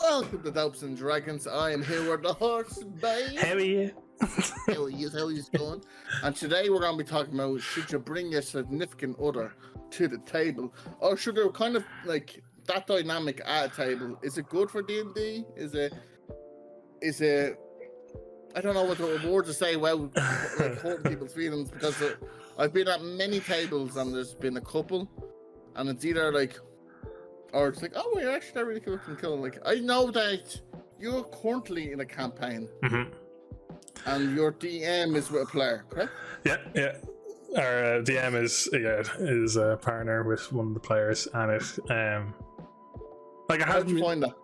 Welcome to Dungeons and Dragons. I am here with the horse, babe. How are you? How are you? How are you going? And today we're going to be talking about, should you bring your significant other to the table, or should there kind of like that dynamic at a table? Is it good for D&D? Is it? I don't know what the word to say. Well, like hurting people's feelings, because I've been at many tables and there's been a couple, and it's either like. Or it's like, oh, you're actually not really cool and cool. Like, I know that you're currently in a campaign, and your DM is with a player, correct? Yeah. Our DM is a partner with one of the players, and it like I How did you find that?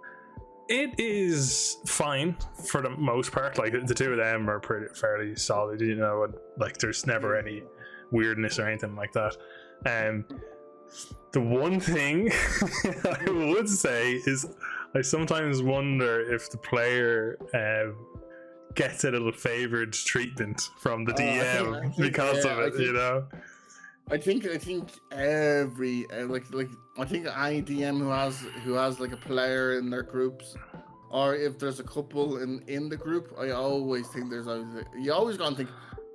It is fine for the most part. Like the two of them are fairly solid, you know, and like there's never any weirdness or anything like that. The one thing I would say is I sometimes wonder if the player gets a little favored treatment from the DM I think, because of it, you know. I think every I think any DM who has like a player in their groups, or if there's a couple in the group, I always think you always gonna think,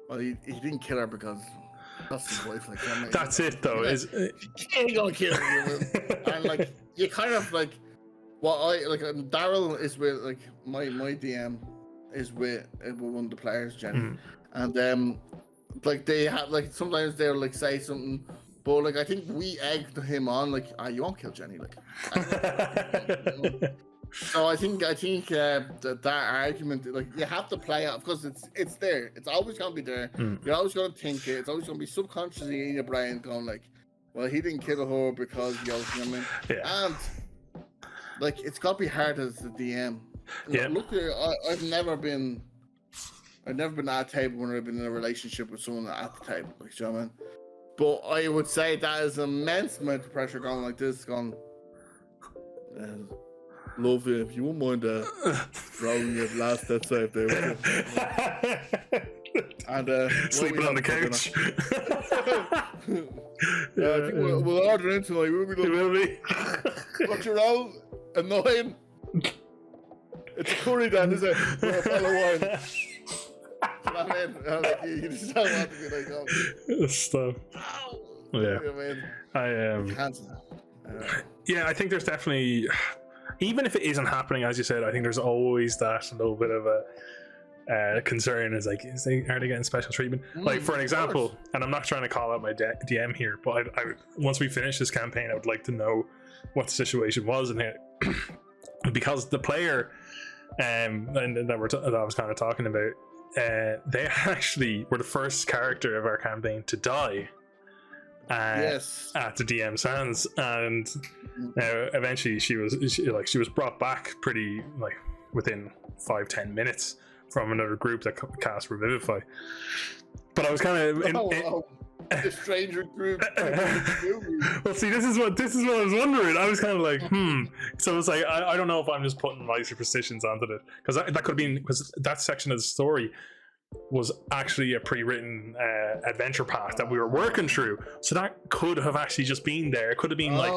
well, he didn't kill her because. That's his wife, like that. That's it, though. He ain't gonna kill you, and like you kind of like what I like. Daryl is with like my DM is with one of the players, Jenny, and like they have like sometimes they'll like say something, but like I think we egged him on like, you won't kill Jenny, like. So I think that argument, like you have to play out, because it's there. It's always gonna be there. You're always gonna think it. It's always gonna be subconsciously in your brain going like, well, he didn't kill her because you know what I mean? Yeah. And like it's gotta be hard as the DM. Yeah. Look, I've never been at a table when I've been in a relationship with someone at the table, like, you know what I mean? But I would say that is immense amount of pressure going like this, going. Love you. If you won't mind throwing your last death save there. And sleeping on the couch. I think we'll order in tonight. Will be. What's your own? Annoying. It's a curry then, is it? With a fellow wine. You just don't want to be like, oh. Stuff. Yeah. Yeah, I think there's definitely. Even if it isn't happening, as you said, I think there's always that little bit of a concern. Is like, are they getting special treatment? Like, for an example, and I'm not trying to call out my DM here, but I once we finish this campaign, I would like to know what the situation was in here, because the player, and that I was kind of talking about, they actually were the first character of our campaign to die. At the DM's hands, and eventually she was brought back pretty like within 5-10 minutes from another group that cast Revivify. But I was kind of the stranger group. Well, see, this is what I was wondering. I was kind of like, So it's like I don't know if I'm just putting my superstitions onto it, because that could have been, because that section of the story was actually a pre-written adventure path that we were working through, so that could have actually just been there. It could have been like,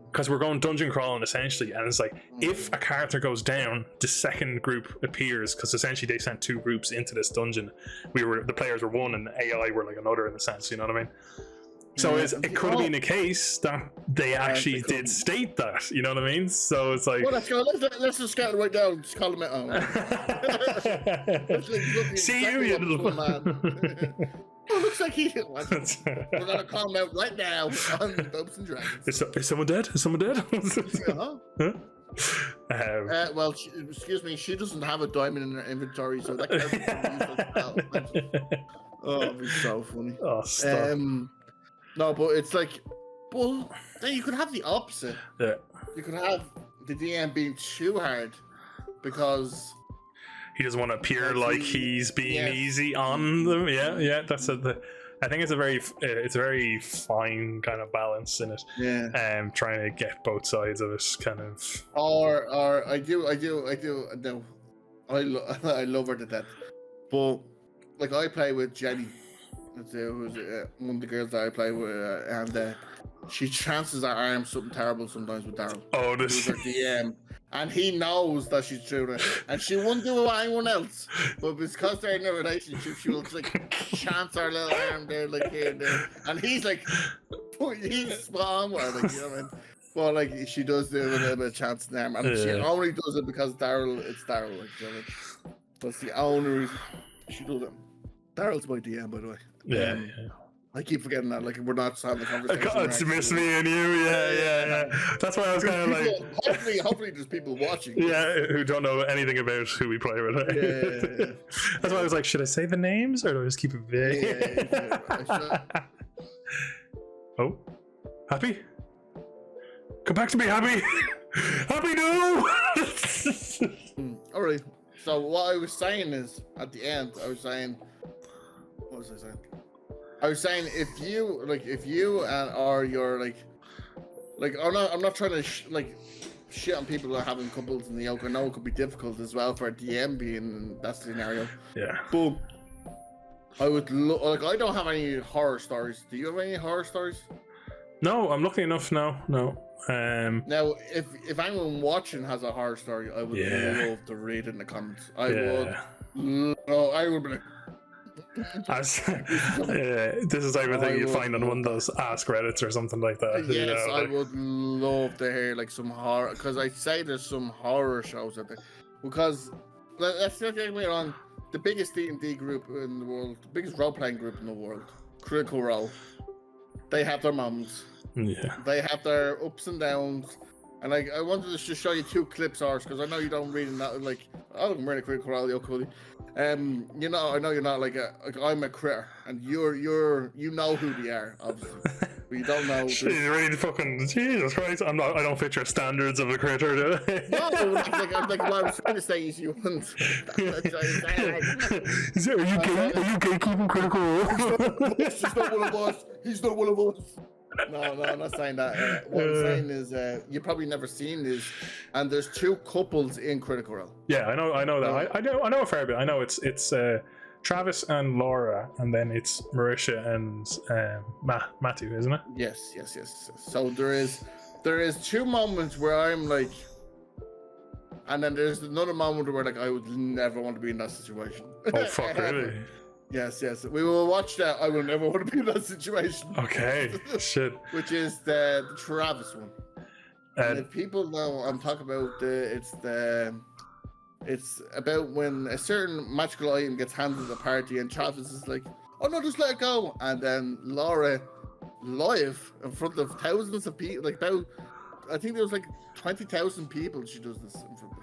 because we're going dungeon crawling essentially, and it's like if a character goes down, the second group appears, because essentially they sent two groups into this dungeon. The players were one and AI were like another, in a sense, you know what I mean? So it could have been a case that they actually did state that, you know what I mean? So it's like, well, let's just get it right down. Just call him out. See you, you little man. Oh, looks like he. We're gonna call him out right now on Dungeons and Dragons. Is someone dead? Is someone dead? Well, excuse me. She doesn't have a diamond in her inventory, so that can't be used. Oh, it'd be so funny. Oh, stop. No, but it's like, well, then you could have the opposite. Yeah. You could have the DM being too hard because he doesn't want to appear like he's being easy on them. Yeah. That's I think it's a very fine kind of balance in it. Yeah. Trying to get both sides of it, kind of. Or I do. No, I love her to death, but like I play with Jenny. Who's one of the girls that I play with, and she chances her arm something terrible sometimes with Daryl. Oh, this who's her DM, And he knows that she's doing it. And she wouldn't do it with anyone else. But because they're in a relationship, she will like chance her little arm there, like here and there. And he's like, he's spot on with her, like, you know what I mean? Well, like, she does do a little bit of chance in the arm. And she only does it because it's Daryl, like, you know what I mean? That's the only reason she does it. Daryl's my DM, by the way. Yeah. I keep forgetting that. Like, we're not just having a conversation. It's just me and you. Yeah. That's why I was kind of like. Hopefully, there's people watching. Yeah, who don't know anything about who we play with. Yeah. That's why I was like, should I say the names or do I just keep it vague? Yeah. Oh, Happy? Come back to me, Happy! Happy, no! All right. So what I was saying is, at the end, what was I saying? I was saying if you or you're like I'm not trying to shit on people that are having couples in the yoke. I know it could be difficult as well for a DM being in that scenario. Yeah. But I would I don't have any horror stories. Do you have any horror stories? No, I'm lucky enough now. No. Now, if anyone watching has a horror story, I would love to read it in the comments. I would be like, this is like a thing you find on one of those Ask Reddits or something like that. Yes, I would love to hear like some horror, because I say there's some horror shows out there. Because let's not get me wrong, the biggest D&D group in the world, the biggest role-playing group in the world, Critical Role, they have their moments. Yeah. They have their ups and downs. And like, I wanted to just show you 2 clips, Ars, because I know you don't really know, like, I'm really Critical Role, you're cool. You know, I know you're not like I'm a critter, and you know who they are, obviously, but you don't know. She's really fucking Jesus Christ! I don't fit your standards of a critter, do I? No, like what I was trying to say is you wouldn't. Are you gatekeeping Critical Role? He's not one of us. He's not one of us. No, I'm not saying that. What I'm saying is, you've probably never seen this, and there's 2 couples in Critical Role. Yeah, I know that. I know a fair bit. I know it's Travis and Laura, and then it's Marisha and Matthew, isn't it? Yes. So there is 2 moments where I'm like, and then there's another moment where like I would never want to be in that situation. Oh fuck, really? Yes. We will watch that. I will never want to be in that situation. Okay, shit. Which is the Travis one. And if people know, I'm talking about it's about when a certain magical item gets handed at the party, and Travis is like, "Oh no, just let it go." And then Laura, live in front of thousands of people, like about, I think there was like 20,000 people. She does this in front of.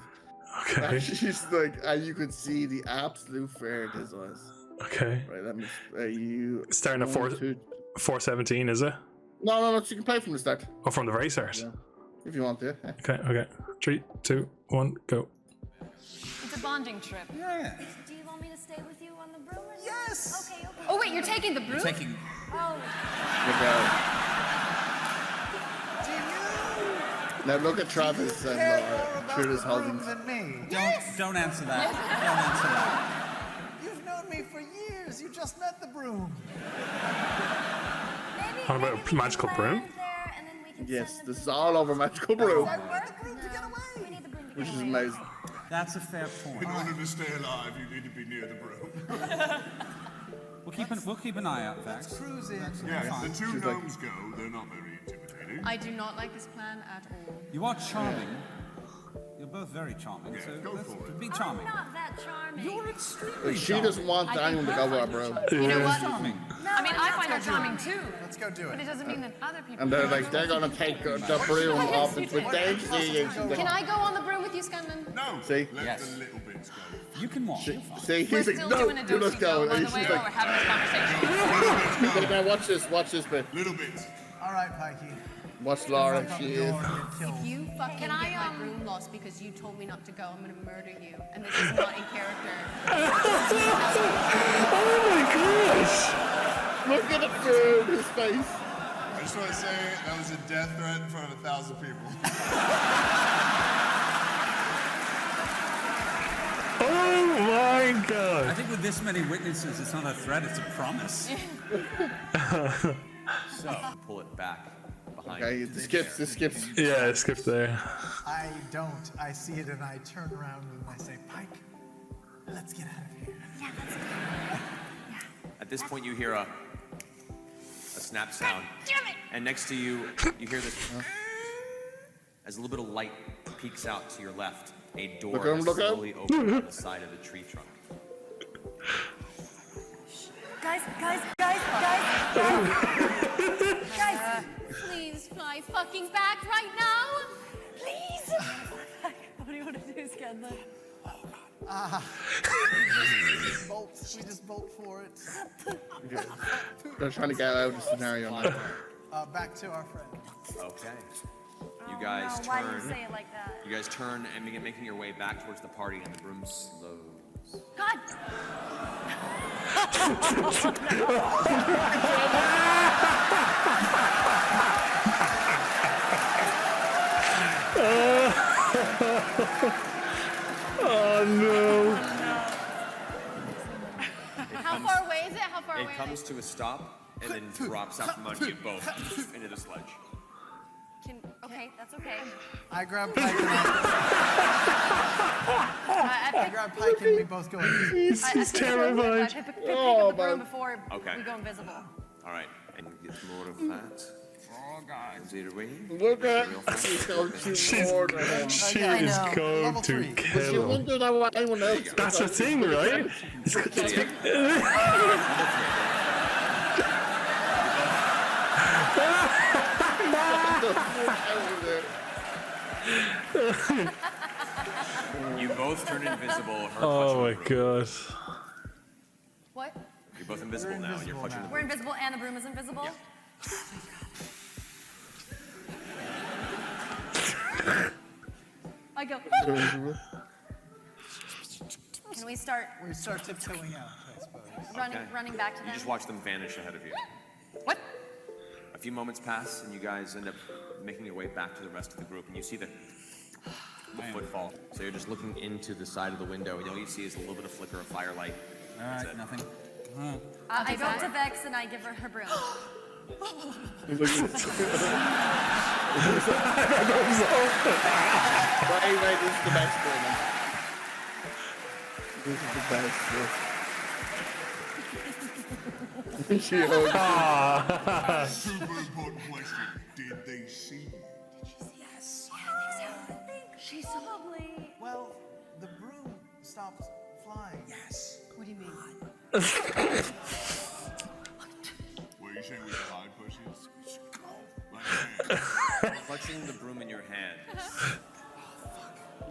Okay. And she's like, and you could see the absolute fear in his eyes. Okay. Right, that means you starting at 4:17, is it? No, you can play from the start. Oh, from the very start. Yeah. If you want to. Yeah. Okay. 3, 2, 1, go. It's a bonding trip. Yeah. Do you want me to stay with you on the broom? Yes. Okay. Oh wait, you're taking the broom? Taking. Oh. Now look at Travis and Laura through this holding. Don't answer that. Don't answer that. You've known me for years. You just met the broom. How about a magical broom? Yes, this is all over magical broom. I want the broom to get away. Which is amazing. That's a fair point. In order to stay alive, you need to be near the broom. We'll keep an eye out, Vax. Cruise in. Yeah, if the 2 gnomes go, they're not very intimidating. I do not like this plan at all. You are charming. You're both very charming. Yeah, so go for it. Be charming. I'm not that charming. You're extremely Like, she charming. doesn't want anyone to go with her broom. You know what? Charming. I mean, I find her charming too. Let's go do But it doesn't mean that other people. And they're like, they're gonna take the broom off and pretend to see you. Can I go on the broom with you, Scanlan? No, See? let Yes. the little bits go. You can walk. You're fine. See, We're he's like, still no, doing a you let's dosey go. do by And the she's way, or we're like, having this conversation. now watch this bit. Little bits. All right, Pikey. Watch Laura, she is. If you fucking get my broom lost because you told me not to go, I'm gonna murder you. And this is not in character. Oh my gosh! Look at the fear in his face. I just want to say that was a death threat in front of 1,000 people. Oh my god! I think with this many witnesses, it's not a threat, it's a promise. So, pull it back behind Okay, you. this skips. Yeah, it skipped there. I don't. I see it and I turn around and I say, Pike, let's get out of here. Yeah, let's go. At this point, you hear a snap sound. Damn it! And next to you, you hear this as a little bit of light peeks out to your left. A door Look out. slowly opens on the side of the tree trunk. Guys! Please fly fucking back right now! Please! What do you want to do, Scanlan? We just bolt for it. They're trying to get out of the scenario now. Back to our friend. Okay. You guys Why do you turn. say it like that? You guys turn and begin making your way back towards the party, and the broom slows. God! Oh no. How far away is it? How far It away comes to a stop and then drops out from under you both into the sledge. Okay, that's okay. I grab Pike and I grab Pike and we both go in. He's terrified. I pick up the broom man. before Okay. we go invisible. All right, and you get more of that. Oh God! Look at she's going to more than him. She I is know. going Level to three. She kill him. wouldn't do that with anyone else. That's the thing, right? You both turn invisible. Her Oh my clutching the broom. god. What? You're both invisible now, and you're clutching the We're broom. invisible and the broom is invisible? I go, can we start We start tiptoeing out, I suppose. running back to You them? just watch them vanish ahead of you. What? A few moments pass, and you guys end up making your way back to the rest of the group, and you see the footfall. So you're just looking into the side of the window, and all you see is a little bit of flicker of firelight. That's it. Nothing. I go up to Vex and I give her her broom. Right, this is the best moment. This is the best. She hugs. Super important question. Did they see you? Yes. She's so lovely. Well, the broom stopped flying. Yes. What do you mean? What are you saying we can hide pushes? Clutching the broom in your hand,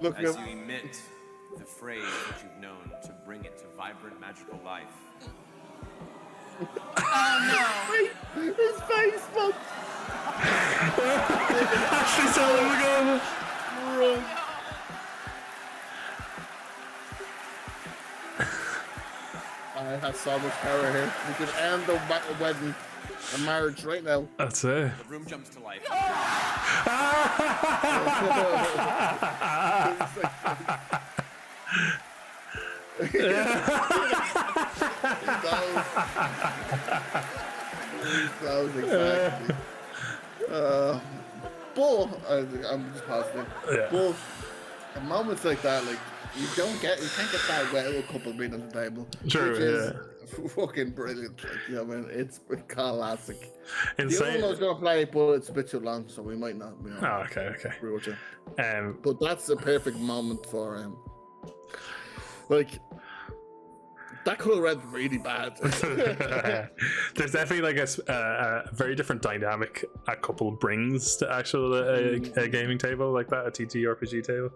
Look as at you emit the phrase that you've known to bring it to vibrant magical life. his face, man. She's telling him to go. Run. I have so much power here. We could end the wedding, the marriage right now. That's it. The broom jumps to life. That was exactly. But I'm just positive. Yeah. But at moments like that, like you can't get that well a couple being on the table. True, Which is fucking brilliant. Like, you know, I mean, it's classic. The other Insane. one I was gonna play, but it's a bit too long, so we might not. Oh, okay. Rewatch it. Um, But that's a perfect moment for him. Like that could have read really bad. there's definitely like a very different dynamic a couple brings to actual a gaming table like that, a ttrpg table.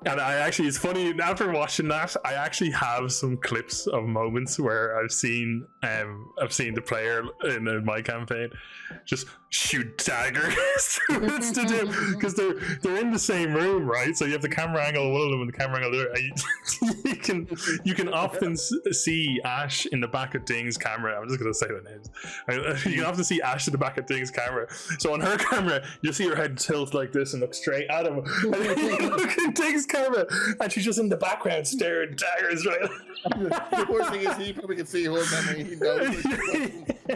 And I actually, it's funny, after watching that, I actually have some clips of moments where I've seen the player in my campaign just shoot daggers to do, because they're in the same room, right? So you have the camera angle of one of them and the camera angle of the other. You can often see Ash in the back of Ding's camera. I'm just gonna say the names. You can often see Ash in the back of Ding's camera. So on her camera, you'll see her head tilt like this and look straight at him. And then you look at Ding's camera, and she's just in the background staring daggers right. The worst thing is he probably can see her memory. He knows.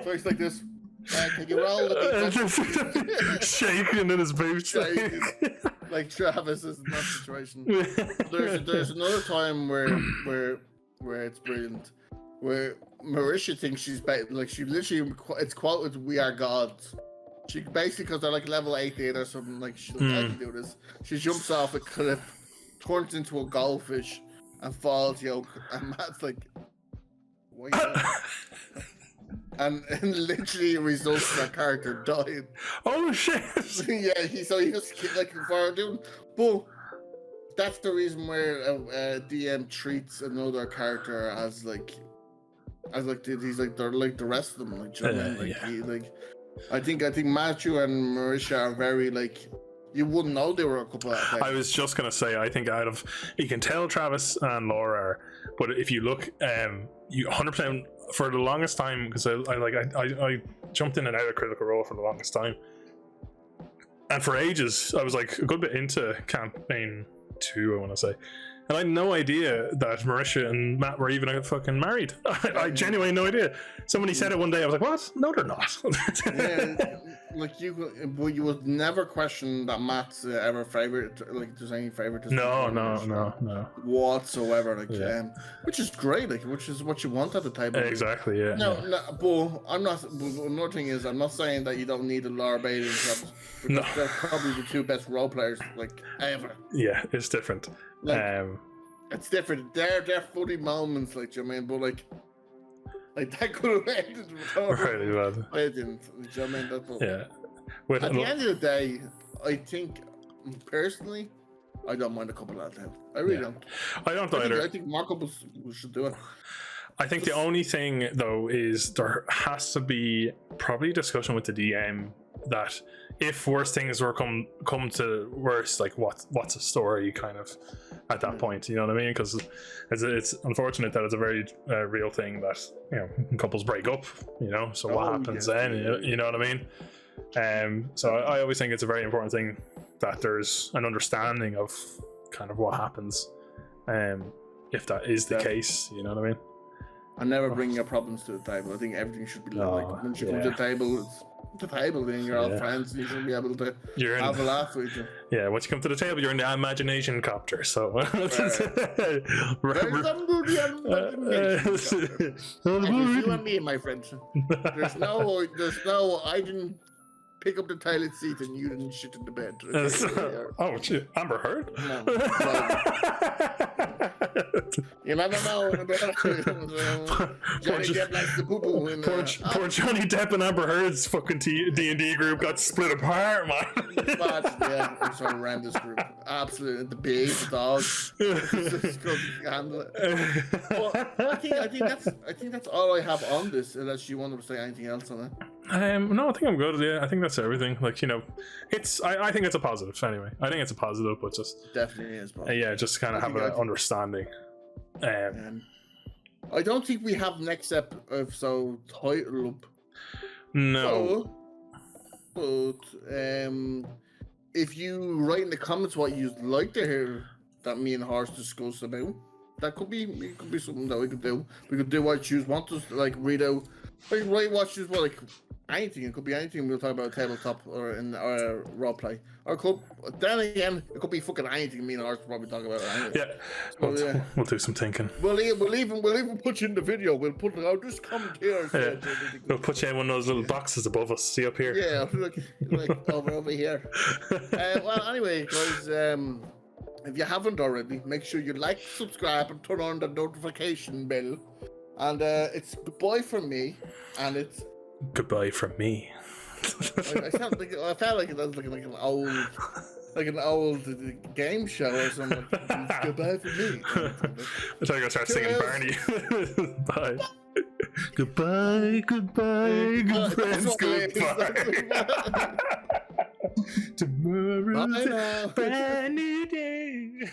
So he's like this. Can you roll the shaking in his boots. Shaking. Like Travis is in that situation. There's another time where it's brilliant, where Marisha thinks she's like she literally it's quoted "We are gods." She basically, because they're like level 88 or something, like she's like, I can do this. She jumps off a cliff, turns into a goldfish, and falls yoke. And Matt's like, "What are you doing?" and literally results in that character dying. Oh shit! Yeah, he just like for doing, but that's the reason where a DM treats another character as like he's like they're like the rest of them. Like, do you know what I mean? Like he like. I think Matthew and Marisha are very like you wouldn't know they were a couple of things. I was just gonna say I think out of you can tell Travis and Laura are, but if you look, you 100% for the longest time because I jumped in and out of Critical Role for the longest time, and for ages I was like a good bit into campaign 2, I want to say. And I had no idea that Marisha and Matt were even fucking married. I genuinely had no idea. Somebody said it one day. I was like, "What? No, they're not." Yeah, like you would never question that Matt's ever favorite. Like, there's any favoritism? No. Whatsoever. Like, which is great. Like, which is what you want at the table. Exactly. Yeah. No, but I'm not. But another thing is, I'm not saying that you don't need a Laura Bailey and Travis. No. They're probably the two best role players like ever. Yeah, it's different. Like, it's different. They're funny moments, like, you know what I mean? But like that could have ended really bad. I didn't. You know what I mean? That's Yeah. At the end of the day, I think personally, I don't mind a couple out of them. I really don't. I don't either. I think more couples should do it. I think the only thing though is there has to be probably a discussion with the DM that if worse things were come to worse, like what's a story kind of at that point, you know what I mean? Because it's unfortunate that it's a very real thing that, you know, couples break up, you know, so what happens then, you know what I mean? So I always think it's a very important thing that there's an understanding of kind of what happens if that is the case, you know what I mean? I never bring your problems to the table. I think everything should be like once you come to the table, it's the table, then you're all friends and you should be able to have a laugh with you. Yeah, once you come to the table, you're in the imagination copter, so There's you and me, my friends. There's no I didn't pick up the toilet seat and you didn't shit in the bed. Oh shit, Amber Heard? No. You never know. Johnny Depp likes the poo-poo. Poor Johnny Depp and Amber Heard's fucking D&D group got split apart, man. Yeah, I'm sort of around this group. Absolutely, the big dogs. Handle it. Well, I think that's all I have on this. Unless you want to say anything else on it. No, I think I'm good. Yeah, I think that's everything. Like, you know, I think it's a positive anyway. I think it's a positive, but just definitely is positive. Yeah, just kind of have an understanding. I don't think we have next episode title up. No. But if you write in the comments what you'd like to hear that me and Horse discuss about, that could be something that we could do. We could do what you want us to like read out. Like write what you want, like anything. It could be anything. We'll talk about tabletop or in our roleplay. Or then again, it could be fucking anything. Me and Horse probably talk about it. Anyway. Yeah. So, we'll do some thinking. We'll even put you in the video. We'll put it out. Just comment here. Yeah. We'll put you in one of those little boxes above us. See up here. Yeah, like over here. Well, anyway, guys. If you haven't already, make sure you like, subscribe, and turn on the notification bell. And it's goodbye from me, and it's goodbye from me. I felt like it was like an old game show or something. Goodbye from me. I thought you were gonna start singing Barney. Bye. Goodbye, good friends, goodbye. Tomorrow's a brand new day.